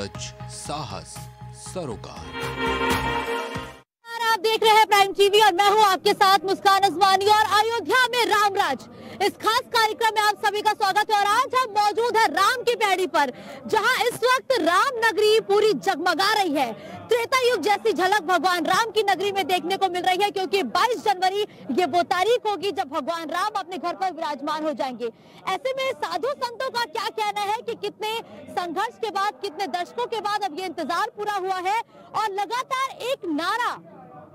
सच, साहस, सरोकार। आप देख रहे हैं प्राइम टीवी और मैं हूं आपके साथ मुस्कान अजवानी। और अयोध्या में रामराज, इस खास कार्यक्रम में आप सभी का स्वागत है। और आज हम मौजूद है राम की पैड़ी पर, जहां इस वक्त राम नगरी पूरी जगमगा रही है। त्रेता युग जैसी झलक भगवान राम की नगरी में देखने को मिल रही है, क्योंकि 22 जनवरी ये वो तारीख होगी जब भगवान राम अपने घर पर विराजमान हो जाएंगे। ऐसे में साधु संतों का क्या कहना है कि कितने संघर्ष के बाद, कितने दशकों के बाद अब ये इंतजार पूरा हुआ है और लगातार एक नारा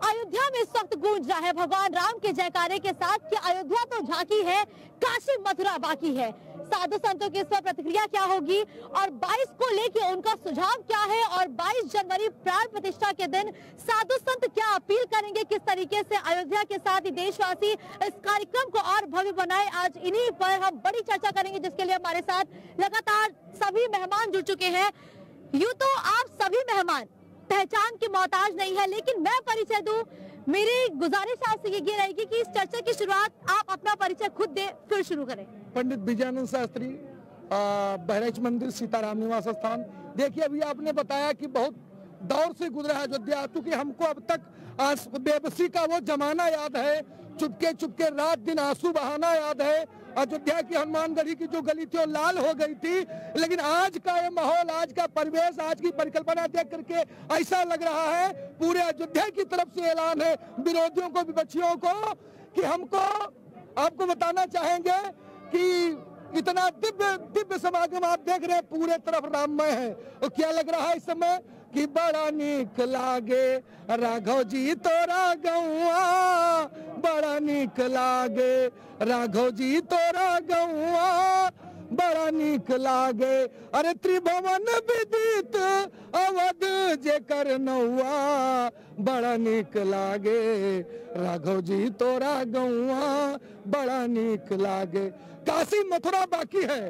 अयोध्या में इस वक्त गूंज रहा है भगवान राम के जयकारे के साथ कि अयोध्या तो झांकी है, काशी मथुरा बाकी है। साधु संतों की इस पर प्रतिक्रिया क्या होगी और 22 को लेकर उनका सुझाव क्या है, और 22 जनवरी प्राण प्रतिष्ठा के दिन साधु संत क्या अपील करेंगे, किस तरीके से अयोध्या के साथ ही देशवासी इस कार्यक्रम को और भव्य बनाए, आज इन्हीं पर हम बड़ी चर्चा करेंगे, जिसके लिए हमारे साथ लगातार सभी मेहमान जुड़ चुके हैं। यूं तो आप सभी मेहमान पहचान की मोहताज नहीं है, लेकिन मैं परिचय दूं। मेरी गुजारिश आपसे ये रहेगी कि इस चर्चा की शुरुआत आप अपना परिचय खुद दें, फिर शुरू करें। पंडित विजयानंद शास्त्री, बहराइच मंदिर, सीताराम निवास स्थान। देखिए, अभी आपने बताया कि बहुत दौर से गुजरा है अयोध्या, क्योंकि हमको अब तक बेबसी का वो जमाना याद है, चुपके चुपके रात दिन आंसू बहाना याद है। अयोध्या की हनुमानगढ़ी की जो गली थी वो लाल हो गई थी, लेकिन आज का ये माहौल, आज का परिवेश, आज की परिकल्पना देख करके ऐसा लग रहा है पूरे अयोध्या की तरफ से ऐलान है विरोधियों को, विपक्षियों को, कि हमको आपको बताना चाहेंगे कि इतना दिव्य समागम आप देख रहे हैं, पूरे तरफ राममय है। और क्या लग रहा है इस समय कि बड़ा नीक लागे राघव जी तोरा गौआ, बड़ा नीक लागे राघव जी तोरा गौआ, बड़ा नीक लागे। अरे त्रिभुवन विदित अवध जेकर नौआ, बड़ा नीक लागे राघव जी तोरा गौआ, बड़ा नीक लागे। काशी मथुरा बाकी है।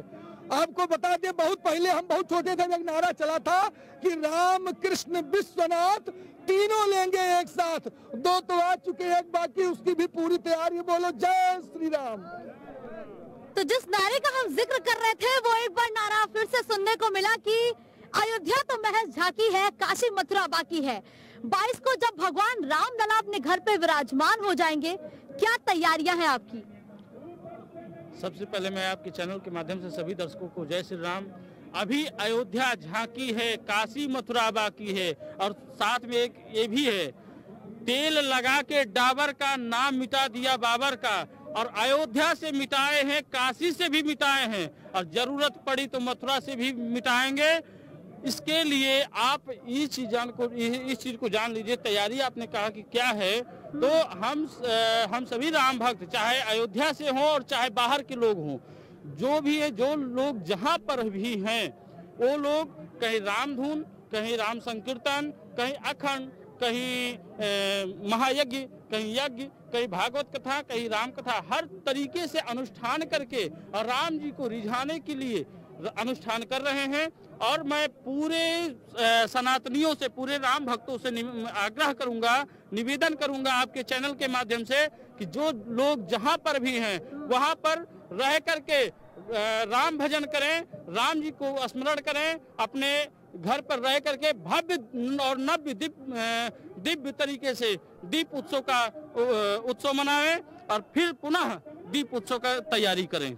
आपको बता दें, बहुत पहले, हम बहुत छोटे थे, एक नारा चला था कि राम कृष्ण विश्वनाथ तीनों लेंगे एक साथ। 2 तो आ चुके, एक बाकी, उसकी भी पूरी तैयारी। बोलो जय श्री राम। तो जिस नारे का हम जिक्र कर रहे थे, वो एक बार नारा फिर से सुनने को मिला कि अयोध्या तो महज झांकी है, काशी मथुरा बाकी है। 22 को जब भगवान राम लला अपने घर पे विराजमान हो जाएंगे, क्या तैयारियां हैं आपकी? सबसे पहले मैं आपके चैनल के माध्यम से सभी दर्शकों को जय श्री राम। अभी अयोध्या झांकी है, काशी मथुरा बाकी है। और साथ में एक ये भी है, तेल लगा के डाबर का नाम मिटा दिया बाबर का, और अयोध्या से मिटाए हैं, काशी से भी मिटाए हैं, और जरूरत पड़ी तो मथुरा से भी मिटाएंगे। इसके लिए आप इस चीज को जान लीजिए। तैयारी आपने कहा कि क्या है, तो हम सभी राम भक्त, चाहे अयोध्या से हों और चाहे बाहर के लोग हों, जो भी है, जो लोग जहां पर भी हैं, वो लोग कहीं राम धुन, कहीं राम संकीर्तन, कहीं अखंड, कहीं महायज्ञ, कहीं यज्ञ, कहीं भागवत कथा, कहीं राम कथा, हर तरीके से अनुष्ठान करके और राम जी को रिझाने के लिए अनुष्ठान कर रहे हैं। और मैं पूरे सनातनियों से, पूरे राम भक्तों से आग्रह करूंगा, निवेदन करूंगा आपके चैनल के माध्यम से कि जो लोग जहां पर भी हैं वहां पर रह करके राम भजन करें, राम जी को स्मरण करें, अपने घर पर रह करके भव्य और नव्य दिव्य तरीके से दीप उत्सव का उत्सव मनाएं, और फिर पुनः दीप उत्सव का तैयारी करें।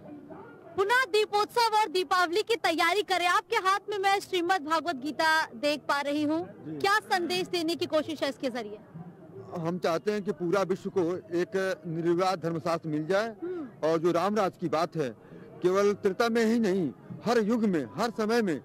पुनः दीपोत्सव और दीपावली की तैयारी करें। आपके हाथ में मैं श्रीमद् भागवत गीता देख पा रही हूँ, क्या संदेश देने की कोशिश है इसके जरिए? हम चाहते हैं कि पूरा विश्व को एक निर्विवाद धर्मशास्त्र मिल जाए, और जो रामराज की बात है, केवल त्रेता में ही नहीं, हर युग में, हर समय में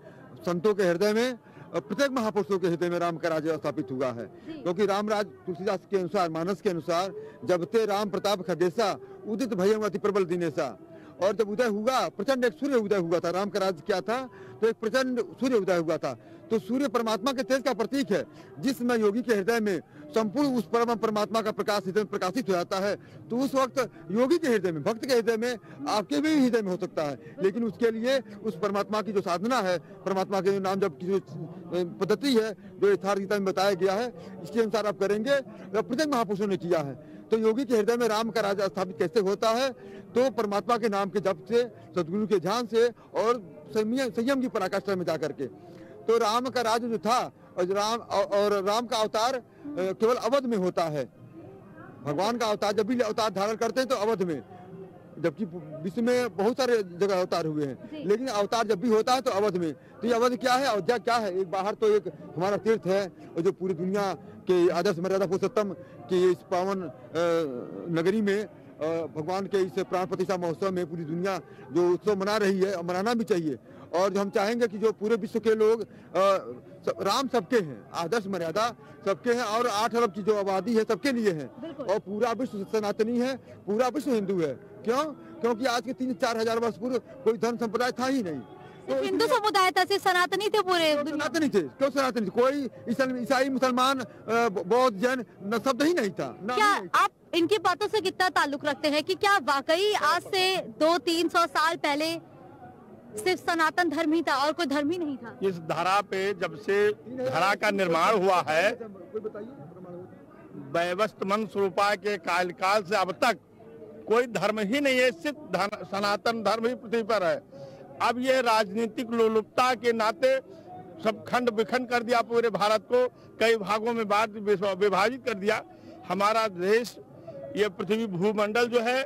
संतों के हृदय में, प्रत्येक महापुरुषों के हृदय में राम का राज्य स्थापित हुआ है। क्योंकि रामराज तुलसीदास के अनुसार, मानस के अनुसार, जब ते राम प्रताप खदेसा, उदित भयं अति प्रबल दिनेसा। और जब उदय हुआ, प्रचंड एक सूर्य उदय हुआ था। राम का राज्य क्या था? तो एक प्रचंड सूर्य उदय हुआ था। तो सूर्य परमात्मा के तेज का प्रतीक है, जिसमें योगी के हृदय में संपूर्ण उस परम परमात्मा का प्रकाश हृदय में प्रकाशित हो जाता है। तो उस वक्त योगी के हृदय में, भक्त के हृदय में, आपके भी हृदय में हो सकता है, लेकिन उसके लिए उस परमात्मा की जो साधना है, परमात्मा के नाम जप की जो पद्धति है, जो यथार्थ गीता में बताया गया है, इसके अनुसार आप करेंगे। प्रत्येक महापुरुषों ने किया है। तो योगी के हृदय में राम का राज्य स्थापित कैसे होता है? तो परमात्मा के नाम के जप से, सदगुरु के ध्यान से और संयम की पराकाष्ठा में जाकर के। तो राम का राज्य जो था और राम का अवतार केवल अवध में होता है। भगवान का अवतार जब भी अवतार धारण करते हैं तो अवध में, जबकि विश्व में बहुत सारे जगह अवतार हुए हैं, लेकिन अवतार जब भी होता है तो अवध में। तो ये अवध क्या है, अयोध्या क्या है? एक बाहर तो एक हमारा तीर्थ है और जो पूरी दुनिया के आदर्श मर्यादा पुरुषोत्तम की इस पावन नगरी में भगवान के इस प्राण प्रतिष्ठा महोत्सव में पूरी दुनिया जो उत्सव मना रही है और मनाना भी चाहिए। और जो हम चाहेंगे कि जो पूरे विश्व के लोग राम सबके हैं, आदर्श मर्यादा सबके हैं, और 8 अरब की जो आबादी है सबके लिए है, और पूरा विश्व सनातनी है, पूरा विश्व हिंदू है। क्यों? क्योंकि आज के 3-4 हजार वर्ष पूर्व कोई धर्म संप्रदाय था ही नहीं। तो हिंदू समुदाय था, सिर्फ सनातनी थे पूरे? सनातनी थे। क्यों सनातनी? कोई ईसाई, मुसलमान, बौद्ध, जैन शब्द ही नहीं था। क्या आप इनकी बातों से कितना ताल्लुक रखते हैं कि क्या वाकई आज से 200-300 साल पहले सिर्फ सनातन धर्म ही था और कोई धर्म ही नहीं था? इस धरा पे जब से धरा का निर्माण हुआ है, वैवस्त मन स्वरूपा के काल से अब तक कोई धर्म ही नहीं है, सिर्फ सनातन धर्म ही पृथ्वी पर है। अब ये राजनीतिक लोलुपता के नाते सब खंड विखंड कर दिया, पूरे भारत को कई भागों में विभाजित कर दिया। हमारा देश, ये पृथ्वी भूमंडल जो है,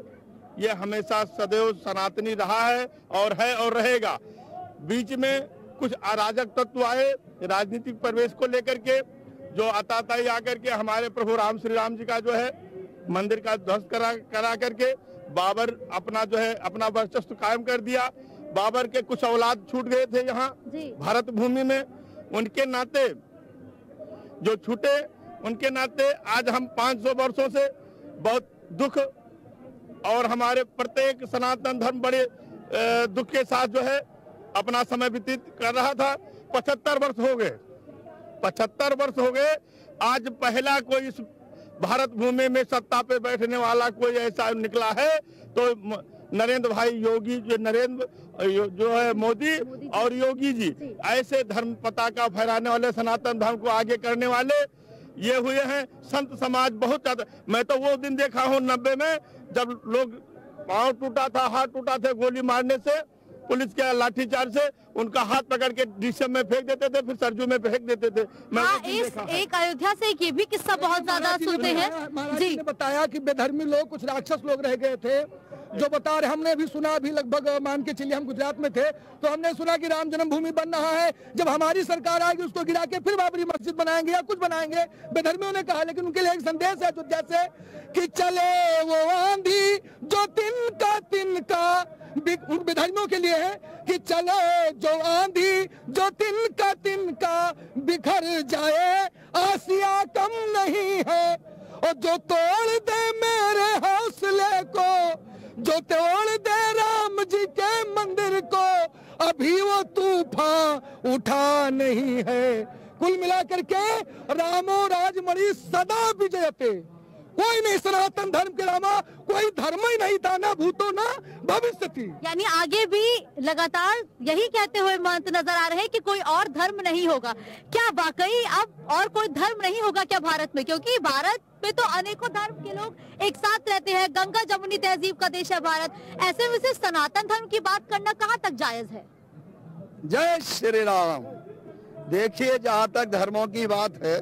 ये हमेशा सदैव सनातनी रहा है और रहेगा। बीच में कुछ अराजक तत्व आए राजनीतिक प्रवेश को लेकर के, जो अताताई आकर के हमारे प्रभु राम श्री राम जी का जो है मंदिर का ध्वस्त करा करके बाबर अपना वर्चस्व कायम कर दिया। बाबर के कुछ औलाद छूट गए थे यहाँ भारत भूमि में, उनके नाते जो छूटे, उनके नाते आज हम 500 वर्षों से बहुत दुख, और हमारे प्रत्येक सनातन धर्म बड़े दुख के साथ जो है अपना समय व्यतीत कर रहा था। 75 वर्ष हो गए, 75 वर्ष हो गए। आज पहला कोई इस भारत भूमि में सत्ता पे बैठने वाला कोई ऐसा निकला है तो नरेंद्र भाई योगी, जो है मोदी और योगी जी, ऐसे धर्म पताका फहराने वाले, सनातन धर्म को आगे करने वाले ये हुए हैं। संत समाज बहुत ज्यादा, मैं तो वो दिन देखा हूँ 90 में, जब लोग पांव टूटा था, हाथ टूटा था गोली मारने से, पुलिस के लाठीचार्ज से, उनका हाथ पकड़ के डीसीएम में फेंक देते थे, फिर सरजू में फेंक देते थे। एक अयोध्या से ये भी किस्सा बहुत ज्यादा सुनते हैं जी। ने बताया कि बेधर्मी लोग, कुछ राक्षस लोग रह गए थे, जो बता रहे, हमने भी सुना, अभी लगभग मान के चलिए हम गुजरात में थे तो हमने सुना कि राम जन्मभूमि बन रहा है, जब हमारी सरकार आएगी उसको गिरा के फिर बाबरी मस्जिद बनाएंगे या कुछ बनाएंगे, बेधर्मियों ने कहा। लेकिन उनके लिए एक संदेश है अयोध्या से कि चले वो आंधी जो तिनका, बेधर्मियों के लिए है कि चले जो आंधी जो तिनका बिखर जाए, आसिया कम नहीं है, और जो तोड़ दे मेरे हौसले को, जो तोड़ दे राम जी के मंदिर को, अभी वो तूफान उठा नहीं है। कुल मिलाकर के रामो राजमणि सदा विजयते, कोई नहीं सनातन धर्म के अलावा कोई धर्म ही नहीं था, ना भूतो ना भविष्य थी। यानी आगे भी लगातार यही कहते हुए मंत्र नजर आ रहे हैं कि कोई और धर्म नहीं होगा। क्या वाकई अब और कोई धर्म नहीं होगा क्या भारत में? क्योंकि भारत में तो अनेकों धर्म के लोग एक साथ रहते हैं, गंगा जमुनी तहजीब का देश है भारत, ऐसे में से सनातन धर्म की बात करना कहाँ तक जायज है? जय श्री राम। देखिए, जहाँ तक धर्मों की बात है,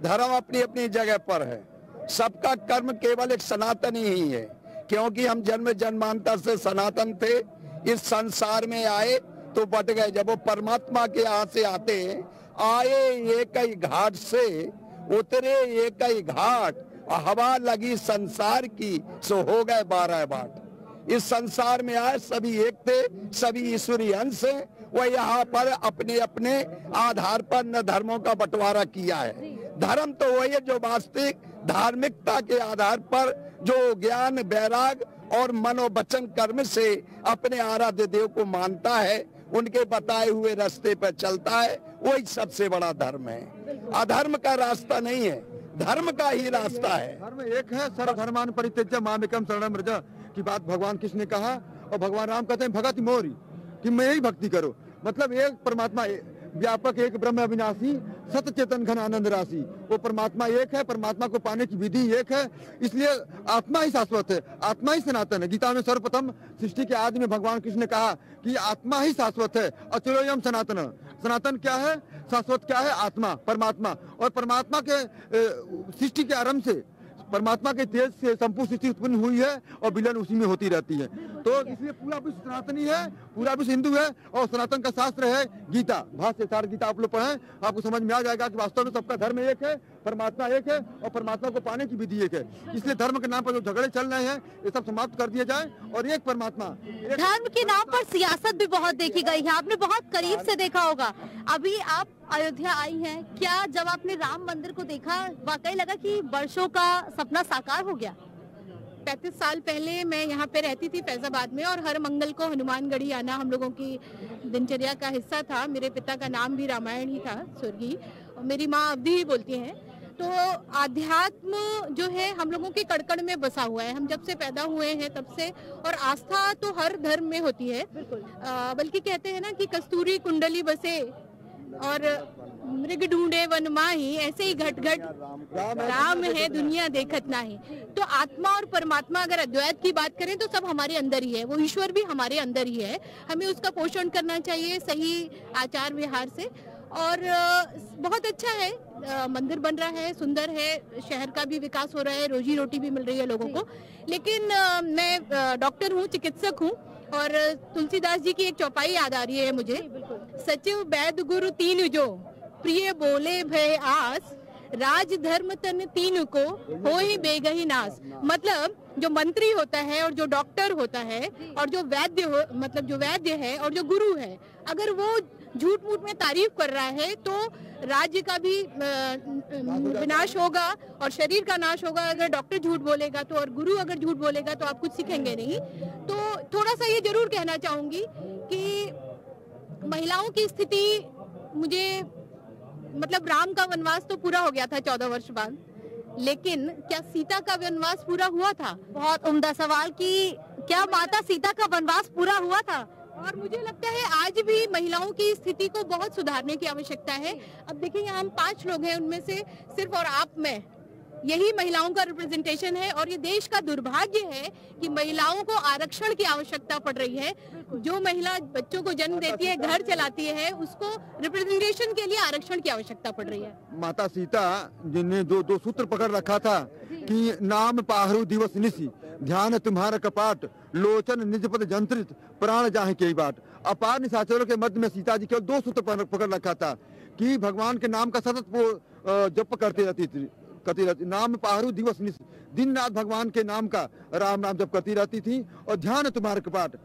धर्म अपनी अपनी जगह पर है, सबका कर्म केवल एक सनातन ही है। क्योंकि हम जन्म जन्मांतर से सनातन थे, इस संसार में आए तो बट गए। जब वो परमात्मा के यहाँ से आते हैं, आए एक ही घाट से, उतरे एक ही घाट, हवा लगी संसार की, सो हो गए 12 बाट। इस संसार में आए सभी एक थे, सभी ईश्वरीय अंश है। वह यहाँ पर अपने अपने आधार पर न धर्मों का बंटवारा किया है। धर्म तो वही है जो वास्तविक धार्मिकता के आधार पर जो ज्ञान, वैराग और मनोवचन कर्म से अपने आराध्य देव को मानता है, उनके बताए हुए रास्ते पर चलता है, वही सबसे बड़ा धर्म है। अधर्म का रास्ता नहीं है, धर्म का ही रास्ता है। धर्म एक है, सर्वधर्मान परित्यज्य मामेकं शरणं व्रज की बात भगवान कृष्ण ने कहा, और भगवान राम कहते हैं भगत मोरी, कि मैं ही भक्ति करो। मतलब एक परमात्मा व्यापक, एक ब्रह्म अविनाशी, सत चेतन घन आनंद राशि, वो परमात्मा एक है। परमात्मा को पाने की विधि एक है, इसलिए आत्मा ही शाश्वत है, आत्मा ही सनातन है। गीता में सर्वप्रथम सृष्टि के आदि में भगवान कृष्ण ने कहा कि आत्मा ही शाश्वत है, अचलोयम सनातन। सनातन क्या है, शाश्वत क्या है, आत्मा, परमात्मा। और परमात्मा के सृष्टि के आरंभ से, परमात्मा के तेज से संपूर्ण सृष्टि उत्पन्न हुई है और विलयन उसी में होती रहती है। तो इसलिए पूरा विश्व सनातनी है, पूरा विश्व हिंदू है। और सनातन का शास्त्र है गीता, भाष्य सार गीता आप लोग पढ़ें, आपको समझ में आ जाएगा कि वास्तव में सबका धर्म एक है, परमात्मा एक है और परमात्मा को पाने की विधि एक है। इसलिए धर्म के नाम पर जो झगड़े चल रहे हैं ये सब समाप्त कर दिए जाए और एक परमात्मा। धर्म के नाम पर सियासत भी बहुत देखी गई है, आपने बहुत करीब से देखा होगा। अभी आप अयोध्या आई हैं, क्या जब आपने राम मंदिर को देखा वाकई लगा कि वर्षों का सपना साकार हो गया? 35 साल पहले मैं यहाँ पे रहती थी फैजाबाद में, और हर मंगल को हनुमानगढ़ी आना हम लोगों की दिनचर्या का हिस्सा था। मेरे पिता का नाम भी रामायण ही था, स्वर्गीय, और मेरी माँ अवधि ही बोलती हैं। तो आध्यात्म जो है हम लोगों के कड़कड़ में बसा हुआ है, हम जब से पैदा हुए हैं तब से। और आस्था तो हर धर्म में होती है, बल्कि कहते हैं ना कि कस्तूरी कुंडली बसे और मृग ढूंढे वन माही, ऐसे ही घट घट राम है दुनिया देखत नाही। तो आत्मा और परमात्मा अगर अद्वैत की बात करें तो सब हमारे अंदर ही है, वो ईश्वर भी हमारे अंदर ही है। हमें उसका पोषण करना चाहिए सही आचार व्यवहार से। और बहुत अच्छा है, मंदिर बन रहा है, सुंदर है, शहर का भी विकास हो रहा है, रोजी रोटी भी मिल रही है लोगों को। लेकिन मैं डॉक्टर हूँ, चिकित्सक हूँ, और तुलसीदास जी की एक चौपाई याद आ रही है मुझे, सचिव वैद्य गुरु तीन जो प्रिय बोले भय आस, राज धर्म तन तीन को हो ही बेगही नास। मतलब जो मंत्री होता है और जो डॉक्टर होता है और जो वैद्य मतलब जो वैद्य है और जो गुरु है, अगर वो झूठ मूठ में तारीफ कर रहा है तो राज्य का भी विनाश होगा और शरीर का नाश होगा। अगर डॉक्टर झूठ बोलेगा तो, और गुरु अगर झूठ बोलेगा तो आप कुछ सीखेंगे नहीं। तो थोड़ा सा ये जरूर कहना चाहूंगी कि महिलाओं की स्थिति, मुझे मतलब राम का वनवास तो पूरा हो गया था 14 वर्ष बाद, लेकिन क्या सीता का वनवास पूरा हुआ था? बहुत उम्दा सवाल कि क्या माता सीता का वनवास पूरा हुआ था? और मुझे लगता है आज भी महिलाओं की स्थिति को बहुत सुधारने की आवश्यकता है। अब देखिए यहाँ हम 5 लोग हैं, उनमें से सिर्फ और आप में यही महिलाओं का रिप्रेजेंटेशन है। और ये देश का दुर्भाग्य है कि महिलाओं को आरक्षण की आवश्यकता पड़ रही है। जो महिला बच्चों को जन्म देती है, घर चलाती है, उसको रिप्रेजेंटेशन के लिए आरक्षण की आवश्यकता पड़ रही है। माता सीता जिन्हें दो सूत्र पकड़ रखा था कि नाम पाहरू दिवस निशी, ध्यान तुम्हारा कपाट, लोचन निज पद जंत्रित, प्राण जाहे के बाट। अपार निशाचरों के मध्य में सीता जी केवल 2 सूत्र पकड़ रखा था कि भगवान के नाम का सतत वो जप करती रहती। नाम पाहरू दिवस निश, दिन रात भगवान के नाम का राम नाम जप करती रहती थी। और ध्यान तुम्हारे कपाट,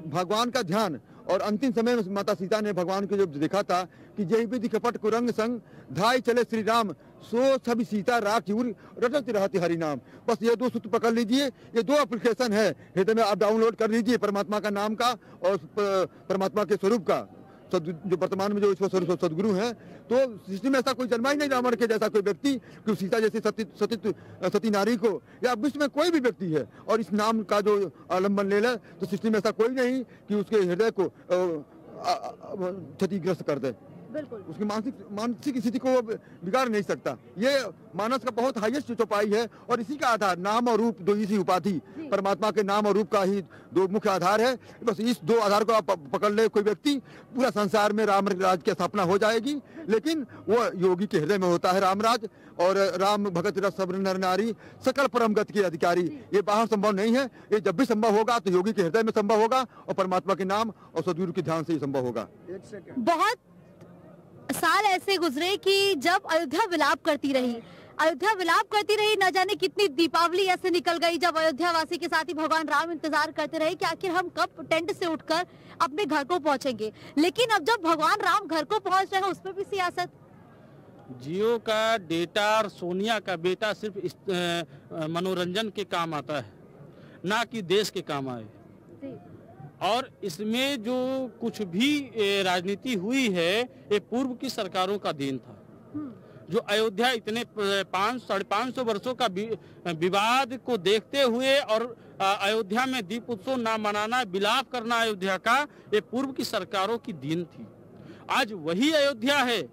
भगवान का ध्यान। और अंतिम समय में माता सीता ने भगवान को जब देखा था कि जय विधि कपट कुरंग संग, धाई चले श्री राम, सो सभी सीता राख रटती रहती हरि नाम। बस ये 2 सूत्र पकड़ लीजिए। ये 2 एप्लीकेशन है, हृदय में आप डाउनलोड कर लीजिए, परमात्मा का नाम का और परमात्मा के स्वरूप का, जो वर्तमान में जो ईश्वर स्वरूप सदगुरु हैं। तो सृष्टि में ऐसा कोई जन्मा ही नहीं रावण के जैसा कोई व्यक्ति कि सीता जैसी सती नारी को, या विश्व में कोई भी व्यक्ति है और इस नाम का जो आलम्बन ले ले, तो सृष्टि में ऐसा कोई नहीं कि उसके हृदय को क्षतिग्रस्त कर दे। बिल्कुल उसकी मानसिक स्थिति को बिगाड़ नहीं सकता। ये मानस का बहुत हाईएस्ट चौपाई है। और इसी का आधार नाम और रूप, 2 इसी उपाधि, परमात्मा के नाम और रूप का ही 2 मुख्य आधार है। बस इस 2 आधार को आप पकड़ ले कोई व्यक्ति, पूरा संसार में राम राज की स्थापना हो जाएगी। लेकिन वो योगी के हृदय में होता है राम राज। और राम भगत रस सब नर नारी, सकल परम गति के अधिकारी। ये बाहर संभव नहीं है, ये जब भी संभव होगा तो योगी के हृदय में संभव होगा और परमात्मा के नाम और सदगुरु के ध्यान से ही संभव होगा। बहुत साल ऐसे गुजरे कि जब अयोध्या विलाप करती रही, न जाने कितनी दीपावली ऐसे निकल गई जब अयोध्या वासी के साथ ही भगवान राम इंतजार करते रहे कि आखिर हम कब टेंट से उठकर अपने घर को पहुंचेंगे। लेकिन अब जब भगवान राम घर को पहुंच रहे हैं, उसमें भी सियासत। जियो का डेटा और सोनिया का बेटा सिर्फ मनोरंजन के काम आता है, ना कि देश के काम आए। और इसमें जो कुछ भी राजनीति हुई है ये पूर्व की सरकारों का देन था। जो अयोध्या इतने 500-550 वर्षों का विवाद को देखते हुए और अयोध्या में दीप उत्सव ना मनाना, विलाप करना अयोध्या का, ये पूर्व की सरकारों की देन थी। आज वही अयोध्या है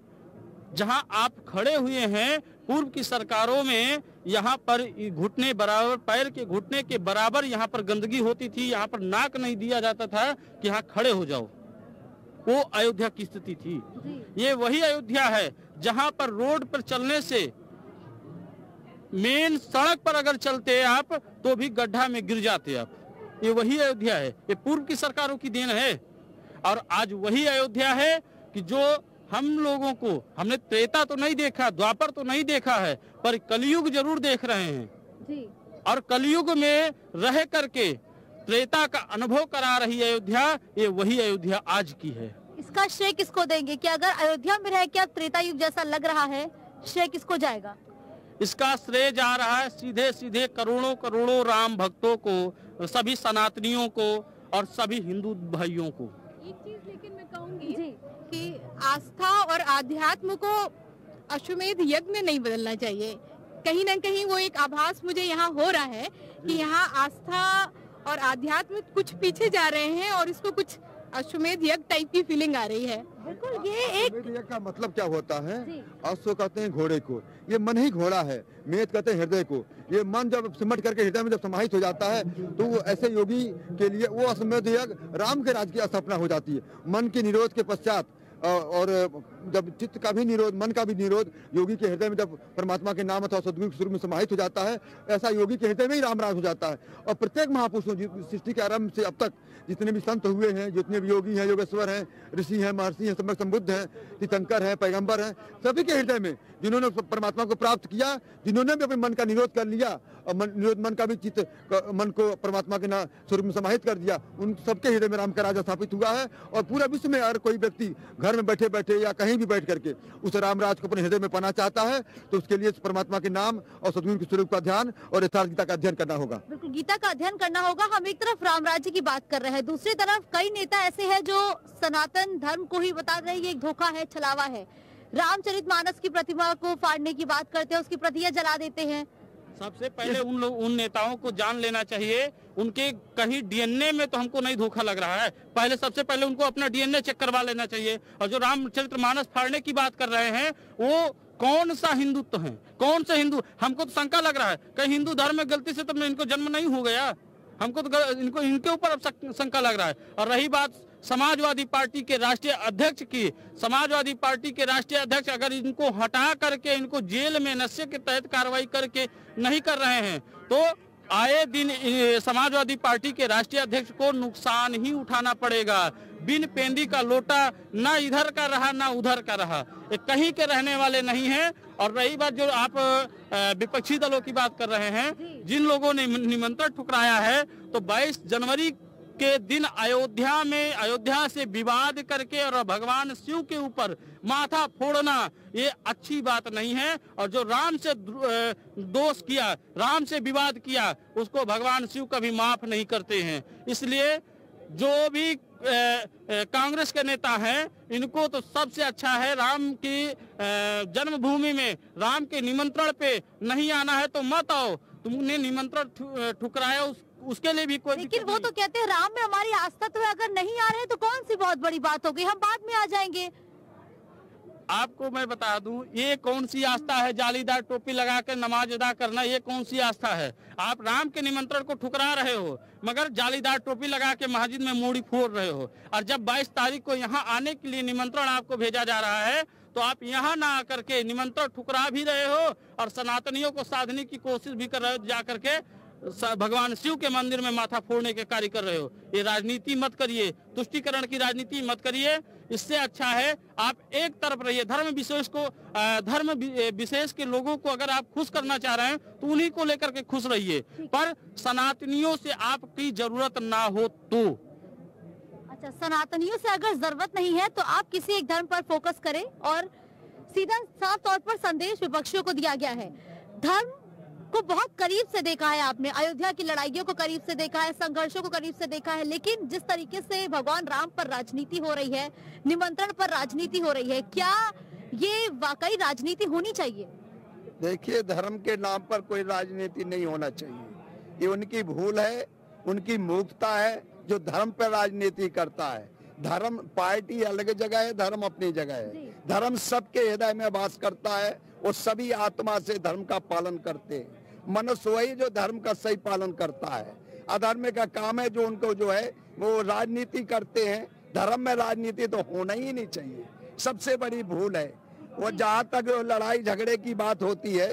जहां आप खड़े हुए हैं। पूर्व की सरकारों में यहाँ पर घुटने बराबर, पैर के घुटने के बराबर यहाँ पर गंदगी होती थी, यहाँ पर नाक नहीं दिया जाता था कि यहाँ खड़े हो जाओ। वो अयोध्या की स्थिति थी। ये वही अयोध्या है जहां पर रोड पर चलने से, मेन सड़क पर अगर चलते आप तो भी गड्ढा में गिर जाते आप। ये वही अयोध्या है, ये पूर्व की सरकारों की देन है। और आज वही अयोध्या है कि जो हम लोगों को, हमने त्रेता तो नहीं देखा, द्वापर तो नहीं देखा है, पर कलयुग जरूर देख रहे हैं जी। और कलयुग में रह करके त्रेता का अनुभव करा रही अयोध्या, ये वही अयोध्या आज की है। इसका श्रेय किसको देंगे कि अगर अयोध्या में रह के अब त्रेता युग जैसा लग रहा है, श्रेय किसको जाएगा? इसका श्रेय जा रहा है सीधे सीधे करोड़ों करोड़ों राम भक्तों को, सभी सनातनियों को और सभी हिंदू भाइयों को। एक चीज लेकिन मैं कहूंगी कि आस्था और आध्यात्म को अश्वमेध यज्ञ में नहीं बदलना चाहिए। कहीं ना कहीं वो एक आभास मुझे यहाँ हो रहा है कि यहाँ आस्था और आध्यात्म कुछ पीछे जा रहे हैं और इसको कुछ अश्वमेध यज्ञ टाइप की फीलिंग आ रही है। बिल्कुल, ये एक अश्वमेध यज्ञ का मतलब क्या होता है? अश्व कहते हैं घोड़े को, ये मन ही घोड़ा है। मेद कहते हैं हृदय को। ये मन जब सिमट करके हृदय में जब समाहित हो जाता है तो वो ऐसे योगी के लिए वो अश्वमेध यज्ञ राम के राज की स्थापना हो जाती है। मन के निरोध के पश्चात और जब चित्त का भी निरोध, मन का भी निरोध योगी के हृदय में जब परमात्मा के नाम अथवा सद्गुरु के स्वरूप में समाहित हो जाता है, ऐसा योगी के हृदय में ही राम राज हो जाता है। और प्रत्येक महापुरुषों, सृष्टि के आरंभ से अब तक जितने भी संत हुए हैं, जितने भी योगी हैं, योगेश्वर हैं, ऋषि हैं, महर्षि हैं, सम्यक संबुद्ध हैं, तीर्थंकर हैं, पैगंबर हैं, सभी के हृदय में जिन्होंने परमात्मा को प्राप्त किया, जिन्होंने भी अपने मन का निरोध कर लिया और मन का भी चित्त मन को परमात्मा के स्वरूप में समाहित कर दिया, उन सबके हृदय में राम का राज स्थापित हुआ है। और पूरा विश्व में अगर कोई व्यक्ति घर में बैठे बैठे या कहीं भी बैठ करके उस राम राज को अपने हृदय में पाना चाहता है तो उसके लिए परमात्मा के नाम और सद्गुरु के स्वरूप का ध्यान और यथार्थ गीता का अध्ययन करना होगा। बिल्कुल, गीता का अध्ययन करना होगा। हम एक तरफ राम राज्य की बात कर रहे हैं, दूसरी तरफ कई नेता ऐसे हैं जो सनातन धर्म को ही बता रहे हैं ये एक धोखा है, छलावा है। रामचरितमानस की प्रतिमा को फाड़ने की बात करते हैं, उसकी प्रतियां जला देते हैं। सबसे पहले उन नेताओं को जान लेना चाहिए, उनके कहीं डीएनए में तो हमको नहीं धोखा लग रहा है। पहले सबसे पहले उनको अपना डीएनए चेक करवा लेना चाहिए। और जो रामचरितमानस फाड़ने की बात कर रहे हैं वो कौन सा हिंदुत्व है, कौन सा हिंदू? हमको तो शंका लग रहा है कहीं हिंदू धर्म में गलती से तो इनको जन्म नहीं हो गया। हमको तो इनके ऊपर अब शंका लग रहा है। और रही बात समाजवादी पार्टी के राष्ट्रीय अध्यक्ष की, समाजवादी पार्टी के राष्ट्रीय अध्यक्ष अगर इनको हटा करके इनको जेल में नशे के तहत कार्रवाई करके नहीं कर रहे हैं तो आए दिन समाजवादी पार्टी के राष्ट्रीय अध्यक्ष को नुकसान ही उठाना पड़ेगा। बिन पेंदी का लोटा ना इधर का रहा ना उधर का रहा, ये कहीं के रहने वाले नहीं हैं। और रही बात जो आप विपक्षी दलों की बात कर रहे हैं, जिन लोगों ने निमंत्रण ठुकराया है तो 22 जनवरी के दिन अयोध्या से विवाद करके और भगवान शिव के ऊपर माथा फोड़ना ये अच्छी बात नहीं है। और जो राम से दोष किया, राम से विवाद किया, उसको भगवान शिव कभी माफ नहीं करते हैं। इसलिए जो भी कांग्रेस के नेता हैं इनको तो सबसे अच्छा है राम की जन्मभूमि में राम के निमंत्रण पे नहीं आना है तो मत आओ। तुमने निमंत्रण ठुकराया उसके लिए भी कोई, लेकिन वो तो कहते हैं राम में हमारी आस्था तो है, अगर नहीं आ रहे तो कौन सी बहुत बड़ी बात हो गई, हम बाद में आ जाएंगे। आपको मैं बता दूं ये कौन सी आस्था है? जालीदार टोपी लगा कर नमाज अदा करना ये कौन सी आस्था है? आप राम के निमंत्रण को ठुकरा रहे हो मगर जालीदार टोपी लगा के मस्जिद में मूड़ी फोड़ रहे हो। और जब 22 तारीख को यहाँ आने के लिए निमंत्रण आपको भेजा जा रहा है तो आप यहाँ ना आकर के निमंत्रण ठुकरा भी रहे हो और सनातनियों को साधने की कोशिश भी कर रहे हो, जा करके भगवान शिव के मंदिर में माथा फोड़ने के कार्य कर रहे हो। ये राजनीति मत करिए, तुष्टीकरण की राजनीति मत करिए। इससे अच्छा है आप एक तरफ रहिए। धर्म विशेष के लोगों को अगर आप खुश करना चाह रहे हैं तो उन्हीं को लेकर के खुश रहिए, पर सनातनियों से आपकी जरूरत ना हो तो। अच्छा, सनातनियों से अगर जरूरत नहीं है तो आप किसी एक धर्म पर फोकस करें। और सीधा साफ तौर पर संदेश विपक्षियों को दिया गया है। धर्म को बहुत करीब से देखा है आपने, अयोध्या की लड़ाइयों को करीब से देखा है, संघर्षों को करीब से देखा है, लेकिन जिस तरीके से भगवान राम पर राजनीति हो रही है, निमंत्रण पर राजनीति हो रही है, क्या ये वाकई राजनीति होनी चाहिए? देखिए, धर्म के नाम पर कोई राजनीति नहीं होना चाहिए। ये उनकी भूल है, उनकी मूर्खता है जो धर्म पर राजनीति करता है। धर्म पार्टी अलग जगह है, धर्म अपनी जगह है। धर्म सबके हृदय में वास करता है और सभी आत्मा से धर्म का पालन करते हैं। मनुष्य वही जो धर्म का सही पालन करता है। अधर्म का काम है जो उनको जो है वो राजनीति करते हैं, धर्म में राजनीति तो होना ही नहीं चाहिए, सबसे बड़ी भूल है। वो जहाँ तक लड़ाई झगड़े की बात होती है,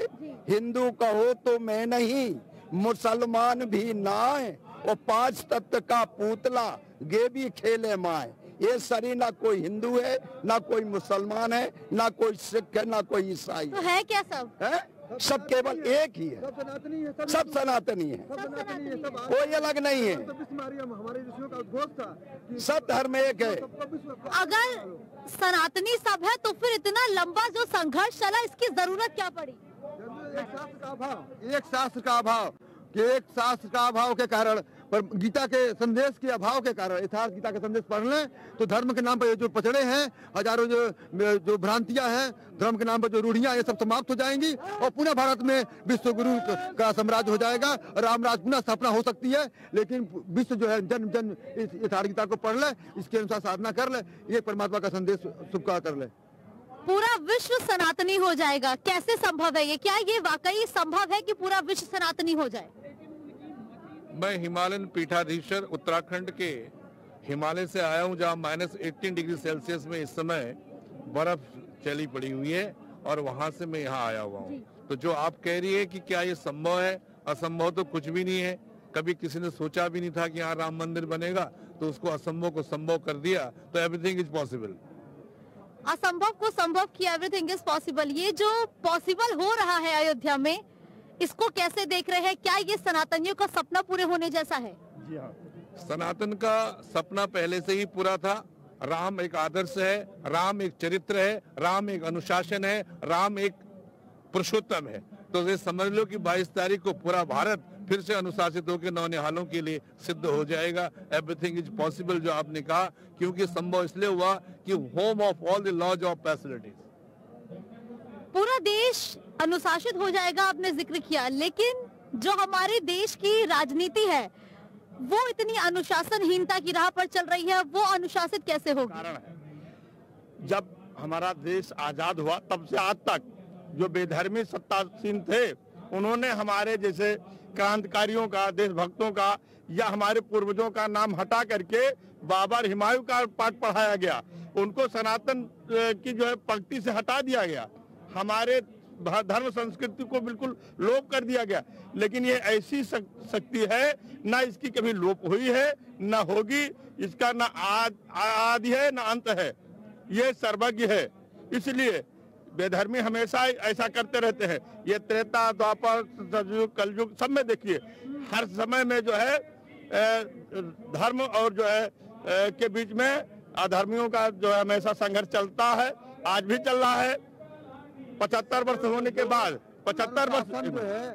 हिंदू कहो तो मैं नहीं, मुसलमान भी ना है, वो 5 तत्व का पुतला गे भी खेले माए। ये सरी ना कोई हिंदू है, ना कोई मुसलमान है, ना कोई सिख है, ना कोई ईसाई तो है क्या सब? है, सब केवल एक ही है, सब सनातनी है, कोई अलग नहीं है, सब धर्म एक है। अगर सनातनी सब है तो फिर इतना लंबा जो संघर्ष चला, इसकी जरूरत क्या पड़ी? एक शास्त्र का अभाव, कि एक शास्त्र का अभाव के कारण, पर गीता के संदेश के अभाव के कारण, यथार्थ गीता के संदेश पढ़ लें तो धर्म के नाम पर जो पचड़े हैं, हजारों जो भ्रांतियां हैं, धर्म के नाम पर जो रूढ़ियां, ये सब समाप्त हो जाएंगी और पुनः भारत में विश्व गुरु का साम्राज्य हो जाएगा, रामराज पुनः स्थापना हो सकती है। लेकिन विश्व जो है जन जन इस यथार्थ गीता को पढ़ ले, इसके अनुसार साधना कर ले, ये परमात्मा का संदेश स्वीकार कर ले, पूरा विश्व सनातनी हो जाएगा। कैसे संभव है ये? क्या ये वाकई संभव है कि पूरा विश्व सनातनी हो जाए? मैं हिमालयन पीठाधीश्वर उत्तराखंड के हिमालय से आया हूं, जहां -18 डिग्री सेल्सियस में इस समय बर्फ चली पड़ी हुई है और वहां से मैं यहाँ आया हुआ हूँ। तो जो आप कह रही है कि क्या ये संभव है, असंभव तो कुछ भी नहीं है। कभी किसी ने सोचा भी नहीं था कि यहाँ राम मंदिर बनेगा, तो उसको असंभव को संभव कर दिया, तो एवरीथिंग इज पॉसिबल। असंभव को संभव किया, एवरीथिंग इज पॉसिबल। ये जो पॉसिबल हो रहा है अयोध्या में, इसको कैसे देख रहे हैं? क्या ये सनातनियों का सपना पूरे होने जैसा है? जी हाँ, सनातन का सपना पहले से ही पूरा था। राम एक आदर्श है, राम एक चरित्र है, राम एक अनुशासन है, राम एक पुरुषोत्तम है। तो ये समझ लो कि 22 तारीख को पूरा भारत फिर से अनुशासित होकर नौनिहालों के लिए सिद्ध हो जाएगा। एवरीथिंग इज पॉसिबल जो आपने कहा, क्योंकि संभव इसलिए हुआ कि home of all the laws of facilities. पूरा देश अनुशासित हो जाएगा, आपने जिक्र किया, लेकिन जो हमारे देश की राजनीति है वो इतनी अनुशासनहीनता की राह पर चल रही है, वो अनुशासित कैसे होगी? कारण है, जब हमारा देश आजाद हुआ तब से आज तक जो बेधर्मी सत्तासीन थे, उन्होंने हमारे जैसे क्रांतिकारियों का, देशभक्तों का या हमारे पूर्वजों का नाम हटा करके बाबर, हुमायूं का पाठ पढ़ाया गया। उनको सनातन की जो है पंक्ति से हटा दिया गया, हमारे धर्म संस्कृति को बिल्कुल लोप कर दिया गया। लेकिन ये ऐसी शक्ति है, ना इसकी कभी लोप हुई है ना होगी, इसका ना आदि है ना अंत है, ये सर्वज्ञ है। इसलिए बेधर्मी हमेशा ऐसा करते रहते हैं। ये त्रेता, द्वापर, सतयुग, कलयुग सब में देखिए, हर समय में जो है धर्म और जो है के बीच में अधर्मियों का जो है हमेशा संघर्ष चलता है, आज भी चल रहा है। 75 वर्ष होने के बाद 75 वर्ष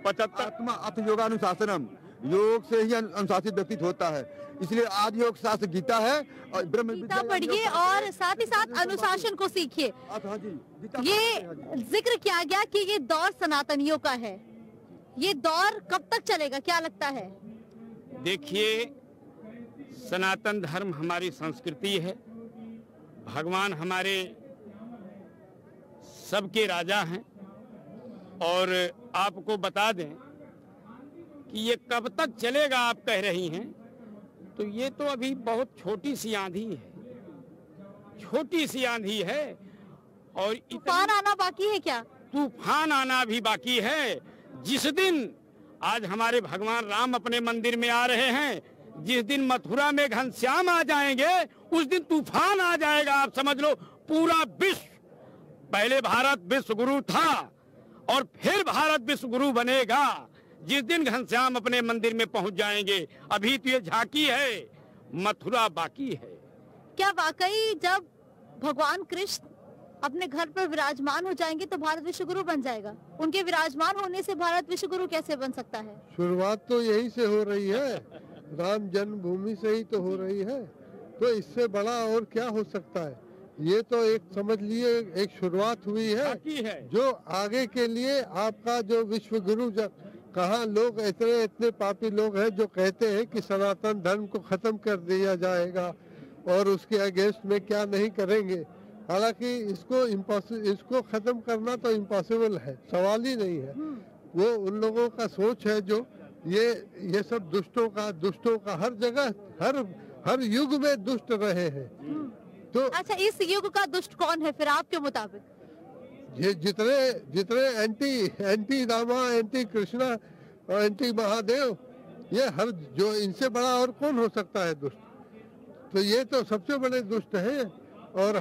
75 आत्मा अथ योगानुशासनम, योग से ही अनुशासित व्यक्ति होता है। इसलिए आदि योग शास्त्र गीता है और ब्रह्म गीता पढ़िए और साथ ही साथ अनुशासन को सीखिए। ये जिक्र किया गया कि ये दौर सनातनियों का है, ये दौर कब तक चलेगा, क्या लगता है? देखिए, सनातन धर्म हमारी संस्कृति है, भगवान हमारे सबके राजा हैं। और आपको बता दें कि ये कब तक चलेगा आप कह रही हैं, तो ये तो अभी बहुत छोटी सी आंधी है, छोटी सी आंधी है। और तूफान आना बाकी है क्या? तूफान आना भी बाकी है। जिस दिन आज हमारे भगवान राम अपने मंदिर में आ रहे हैं, जिस दिन मथुरा में घनश्याम आ जाएंगे, उस दिन तूफान आ जाएगा। आप समझ लो, पूरा विश्व, पहले भारत विश्व गुरु था और फिर भारत विश्व गुरु बनेगा जिस दिन घनश्याम अपने मंदिर में पहुंच जाएंगे। अभी तो ये झांकी है, मथुरा बाकी है। क्या वाकई जब भगवान कृष्ण अपने घर पर विराजमान हो जाएंगे तो भारत विश्व गुरु बन जाएगा? उनके विराजमान होने से भारत विश्व गुरु कैसे बन सकता है? शुरुआत तो यही से हो रही है, राम जन्मभूमि से ही तो हो रही है, तो इससे बड़ा और क्या हो सकता है? ये तो एक समझ लिए एक शुरुआत हुई है, जो आगे के लिए आपका जो विश्व गुरु, कहाँ लोग इतने पापी लोग हैं जो कहते हैं कि सनातन धर्म को खत्म कर दिया जाएगा और उसके अगेंस्ट में क्या नहीं करेंगे। हालांकि इसको खत्म करना तो इम्पॉसिबल है, सवाल ही नहीं है। वो उन लोगों का सोच है जो ये सब दुष्टों का हर जगह, हर युग में दुष्ट रहे हैं। तो अच्छा, इस युग का दुष्ट कौन है फिर आपके मुताबिक? ये जितने एंटी रामा, एंटी कृष्णा और एंटी महादेव, ये हर जो इनसे बड़ा और कौन हो सकता है दुष्ट? तो ये तो सबसे बड़े दुष्ट हैं। और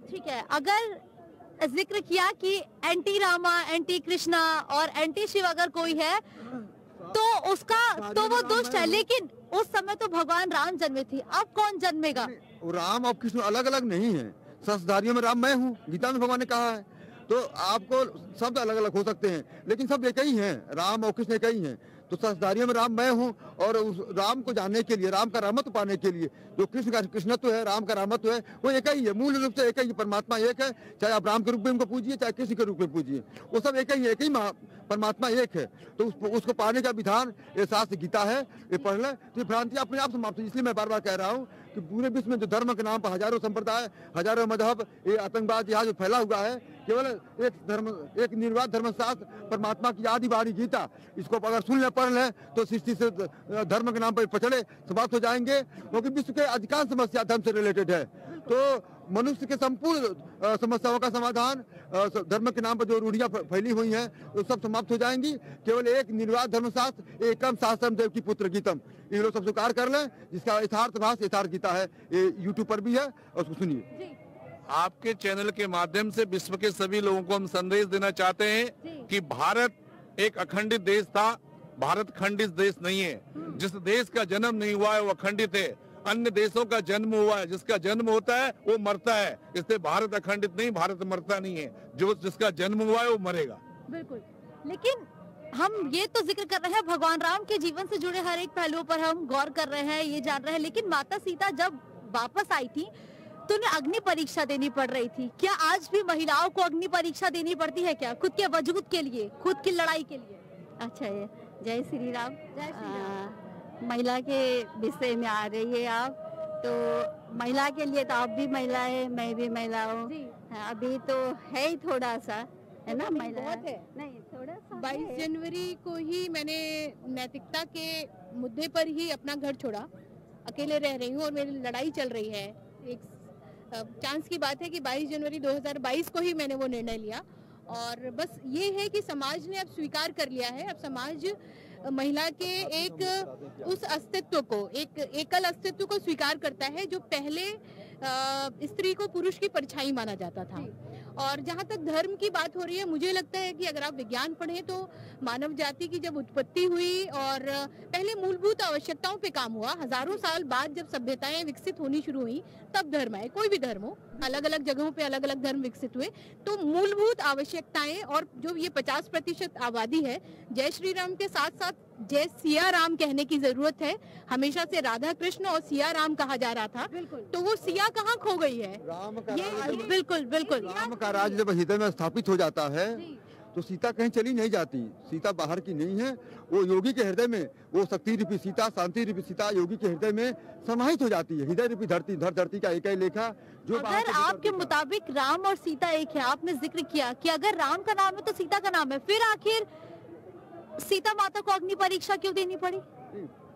ठीक है, अगर जिक्र किया कि एंटी रामा, एंटी कृष्णा और एंटी शिव अगर कोई है तो उसका तो वो दुष्ट है, लेकिन उस समय तो भगवान राम जन्मे थे, अब कौन जन्मेगा? राम और कृष्ण अलग अलग नहीं है। शस्त्रधारियों में राम मैं हूँ, गीता में भगवान ने कहा है। तो आपको शब्द अलग अलग हो सकते हैं, लेकिन सब एक ही हैं। राम और कृष्ण एक ही हैं। तो शस्त्रधारियों में राम मैं हूँ, और उस राम को जानने के लिए, राम का रामत्व पाने के लिए, जो कृष्ण का कृष्णत्व है, राम का रामत्व है, वो एक ही है। मूल रूप से एक ही परमात्मा एक है। चाहे आप राम के रूप में उनको पूजिए, चाहे कृष्ण के रूप में पूजिए, वो सब एक ही है। एक ही परमात्मा एक है। तो उसको पाने का विधान ये शास्त्र गीता है, ये पढ़ ले तो ये भ्रांति अपने आप समाप्त है। इसलिए मैं बार बार कह रहा हूँ कि पूरे विश्व में जो धर्म के नाम पर हजारों संप्रदाय, हजारों मजहब, ये आतंकवाद यहाँ जो फैला हुआ है, केवल एक धर्म, एक निर्वाध धर्मशास्त्र, परमात्मा की आदि वाणी गीता, इसको अगर सुन ले, पढ़ ले, तो सृष्टि से धर्म के नाम पर पचड़े समाप्त हो जाएंगे। क्योंकि विश्व के अधिकांश समस्या धर्म से रिलेटेड है। तो मनुष्य के संपूर्ण समस्याओं का समाधान धर्म के नाम पर जो रूढ़ियां फैली हुई हैं, वो सब समाप्त हो जाएंगी। केवल एक निर्वाध धर्मशास्त्र, एकम शास्त्रम देव की पुत्र गीतम, ये लोग सब स्वीकार कर लें, जिसका यथार्थ भाष यथार्थ गीता है। ये यूट्यूब पर भी है, और उसको सुनिए। आपके चैनल के माध्यम से विश्व के सभी लोगों को हम संदेश देना चाहते हैं कि भारत एक अखंडित देश था। भारत खंडित देश नहीं है। जिस देश का जन्म नहीं हुआ है वो अखंडित है। अन्य देशों का जन्म हुआ है, जिसका जन्म होता है वो मरता है। इसलिए भारत अखंडित नहीं, भारत मरता नहीं है। जो जिसका जन्म हुआ है वो मरेगा। बिल्कुल, लेकिन हम ये तो जिक्र कर रहे हैं, भगवान राम के जीवन से जुड़े हर एक पहलुओं पर हम गौर कर रहे हैं, ये जान रहे हैं। लेकिन माता सीता जब वापस आई थी तो उन्हें अग्नि परीक्षा देनी पड़ रही थी। क्या आज भी महिलाओं को अग्नि परीक्षा देनी पड़ती है क्या, खुद के वजूद के लिए, खुद की लड़ाई के लिए? अच्छा, ये जय श्री राम। जय श्री राम। महिला के विषय में आ रही है आप, तो महिला के लिए तो आप भी महिला है, मैं भी महिला हूँ। अभी तो है ही थोड़ा सा, है ना, महिला बहुत है। नहीं, थोड़ा सा 22 जनवरी को ही मैंने नैतिकता के मुद्दे पर ही अपना घर छोड़ा। अकेले रह रही हूँ और मेरी लड़ाई चल रही है। एक चांस की बात है कि 22 जनवरी 2022 को ही मैंने वो निर्णय लिया। और बस ये है कि समाज ने अब स्वीकार कर लिया है। अब समाज महिला के एक उस अस्तित्व को, एक एकल अस्तित्व को स्वीकार करता है जो पहले स्त्री को पुरुष की परछाई माना जाता था। और जहाँ तक धर्म की बात हो रही है, मुझे लगता है कि अगर आप विज्ञान पढ़ें तो मानव जाति की जब उत्पत्ति हुई और पहले मूलभूत आवश्यकताओं पे काम हुआ, हजारों साल बाद जब सभ्यताएं विकसित होनी शुरू हुई, तब धर्म आए। कोई भी धर्म हो, अलग अलग जगहों पे अलग अलग धर्म विकसित हुए। तो मूलभूत आवश्यकताएं, और जो ये 50% आबादी है, जय श्री राम के साथ साथ जय सिया राम कहने की जरूरत है। हमेशा से राधा कृष्ण और सिया राम कहा जा रहा था, तो वो सिया कहाँ खो गई है? बिल्कुल बिल्कुल। राम का राज जब हृदय में स्थापित हो जाता है तो सीता कहीं चली नहीं जाती। सीता बाहर की नहीं है, वो योगी के हृदय में, वो शक्ति रूपी सीता, शांति रूपी सीता योगी के हृदय में समाहित हो जाती है। हृदय रूपी धरती का एक ही लेखा जो अगर आपके मुताबिक राम और सीता एक है, आपने जिक्र किया कि अगर राम का नाम है तो सीता का नाम है, फिर आखिर सीता माता को अग्नि परीक्षा क्यों देनी पड़ी?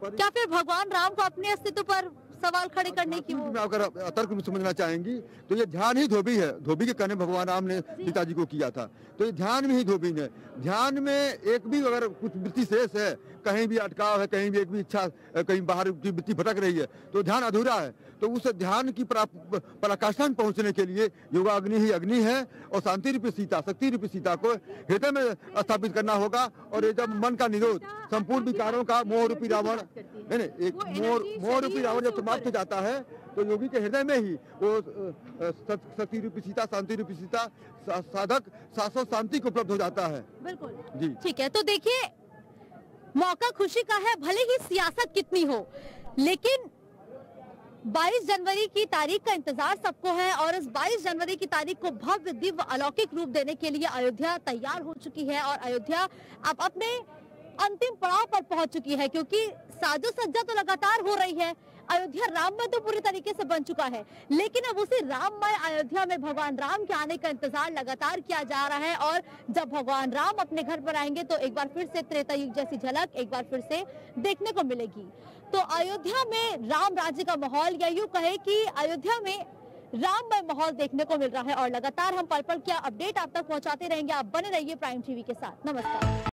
क्या फिर भगवान राम को अपने अस्तित्व पर सवाल खड़े करने की अगर तर्क में समझना चाहेंगी तो ये ध्यान ही धोबी है। धोबी के कहने भगवान राम ने सीता जी को किया था, तो ये ध्यान में ही धोबी है। ध्यान में एक भी अगर कुछ वृत्ति शेष है, कहीं भी अटकाव है, कहीं भी एक भी इच्छा, कहीं बाहर की वृत्ति भटक रही है, तो ध्यान अधूरा है। तो उस ध्यान की पराकाष्ठा में पहुंचने के लिए योगा अग्नि ही अग्नि है, और शांति रूपी सीता, शक्ति रूपी सीता को हृदय में स्थापित करना होगा। और ये जब मन का निरोध, संपूर्ण विकारों का, मोह रूपी रावण है ना, एक मोह रूपी रावण जब समाप्त हो जाता है तो योगी के हृदय में ही वो शक्ति रूपी सीता, शांति रूपी सीता, साधक शाश्वत शांति को उपलब्ध हो जाता है। बिल्कुल जी, ठीक है। तो देखिए, मौका खुशी का है, भले ही सियासत कितनी हो, लेकिन 22 जनवरी की तारीख का इंतजार सबको है। और इस 22 जनवरी की तारीख को भव्य दिव्य अलौकिक रूप देने के लिए अयोध्या तैयार हो चुकी है, और अयोध्या अब अपने अंतिम पड़ाव पर पहुंच चुकी है, क्योंकि साजो सज्जा तो लगातार हो रही है। अयोध्या राममय तो पूरी तरीके से बन चुका है, लेकिन अब उसी राममय अयोध्या में भगवान राम के आने का इंतजार लगातार किया जा रहा है। और जब भगवान राम अपने घर पर आएंगे तो एक बार फिर से त्रेता युग जैसी झलक एक बार फिर से देखने को मिलेगी। तो अयोध्या में राम राज्य का माहौल, या यूं कहे कि अयोध्या में राममय माहौल देखने को मिल रहा है। और लगातार हम पल पल क्या अपडेट आप तक पहुंचाते रहेंगे। आप बने रहिए प्राइम टीवी के साथ। नमस्कार।